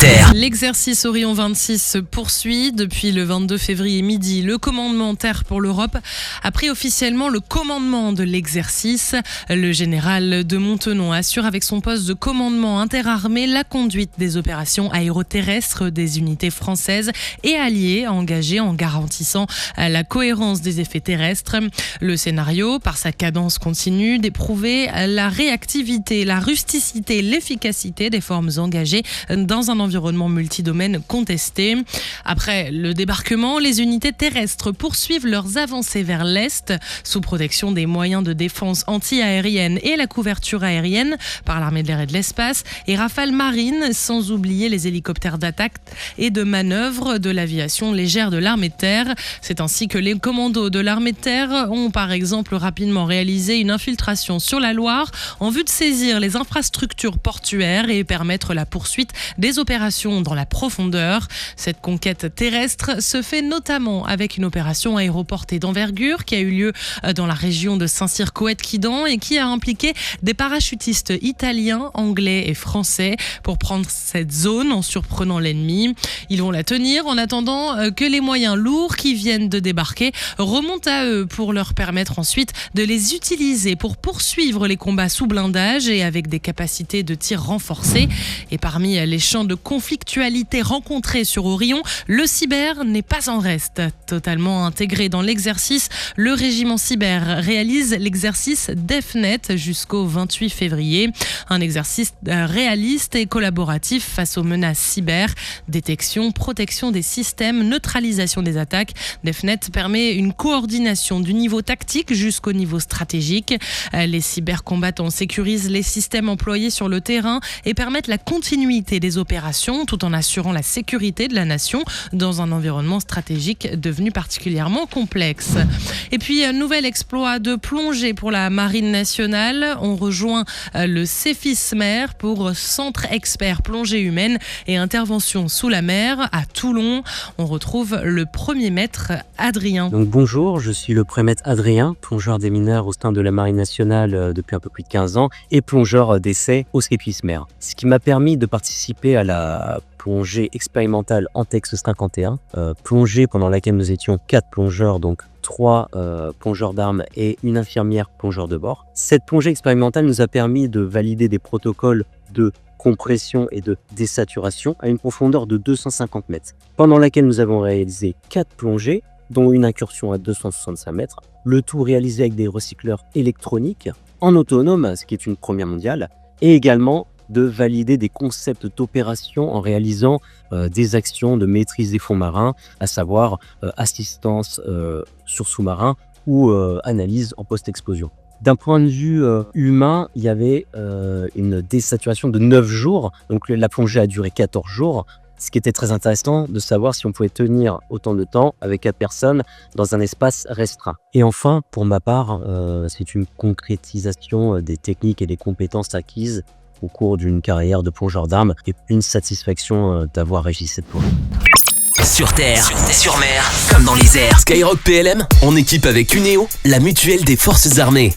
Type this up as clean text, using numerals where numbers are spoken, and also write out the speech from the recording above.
Terre. L'exercice Orion 26 se poursuit. Depuis le 22 février midi, le commandement Terre pour l'Europe a pris officiellement le commandement de l'exercice. Le général de Montenon assure avec son poste de commandement interarmé la conduite des opérations aéroterrestres des unités françaises et alliées engagées en garantissant la cohérence des effets terrestres. Le scénario, par sa cadence continue, d'éprouver la réactivité, la rusticité, l'efficacité des formes engagées dans un environnement multidomaine contesté. Après le débarquement, les unités terrestres poursuivent leurs avancées vers l'Est, sous protection des moyens de défense anti-aérienne et la couverture aérienne par l'armée de l'air et de l'espace, et rafales marines, sans oublier les hélicoptères d'attaque et de manœuvre de l'aviation légère de l'armée de terre. C'est ainsi que les commandos de l'armée de terre ont par exemple rapidement réalisé une infiltration sur la Loire en vue de saisir les infrastructures portuaires et permettre la poursuite des opérations dans la profondeur. Cette conquête terrestre se fait notamment avec une opération aéroportée d'envergure qui a eu lieu dans la région de Saint-Cyr-Coët-Quidan et qui a impliqué des parachutistes italiens, anglais et français pour prendre cette zone en surprenant l'ennemi. Ils vont la tenir en attendant que les moyens lourds qui viennent de débarquer remontent à eux pour leur permettre ensuite de les utiliser pour poursuivre les combats sous blindage et avec des capacités de tir renforcées. Et parmi les champs de conflictualité rencontrés sur Orion, le cyber n'est pas en reste. Totalement intégré dans l'exercice, le régiment cyber réalise l'exercice DEFNET jusqu'au 28 février. Un exercice réaliste et collaboratif face aux menaces cyber, détection, protection des systèmes, neutralisation des attaques. DEFNET permet une coordination du niveau tactique jusqu'au niveau stratégique. Les cybercombattants sécurisent les systèmes employés sur le terrain et permettent la continuité des opérations tout en assurant la sécurité de la nation dans un environnement stratégique devenu particulièrement complexe. Et puis, un nouvel exploit de plongée pour la Marine nationale. On rejoint le CEFISMER pour Centre Expert Plongée Humaine et Intervention sous la mer à Toulon. On retrouve le premier maître Adrien. Donc bonjour, je suis le premier-maître Adrien, plongeur des mineurs au sein de la Marine nationale depuis un peu plus de 15 ans et plongeur d'essai au CEFISMER. Ce qui m'a permis de participer à la plongée expérimentale Antex 51, plongée pendant laquelle nous étions 4 plongeurs, donc 3 plongeurs d'armes et une infirmière plongeur de bord. Cette plongée expérimentale nous a permis de valider des protocoles de compression et de désaturation à une profondeur de 250 mètres, pendant laquelle nous avons réalisé 4 plongées, dont une incursion à 265 mètres, le tout réalisé avec des recycleurs électroniques, en autonome, ce qui est une première mondiale, et également de valider des concepts d'opération en réalisant des actions de maîtrise des fonds marins, à savoir assistance sur sous-marin ou analyse en post-explosion. D'un point de vue humain, il y avait une désaturation de 9 jours, donc la plongée a duré 14 jours, ce qui était très intéressant de savoir si on pouvait tenir autant de temps avec 4 personnes dans un espace restreint. Et enfin, pour ma part, c'est une concrétisation des techniques et des compétences acquises au cours d'une carrière de plongeur d'armes et une satisfaction d'avoir réussi cette plongée. Sur terre, sur mer, comme dans les airs. Skyrock PLM, en équipe avec Uneo, la mutuelle des forces armées.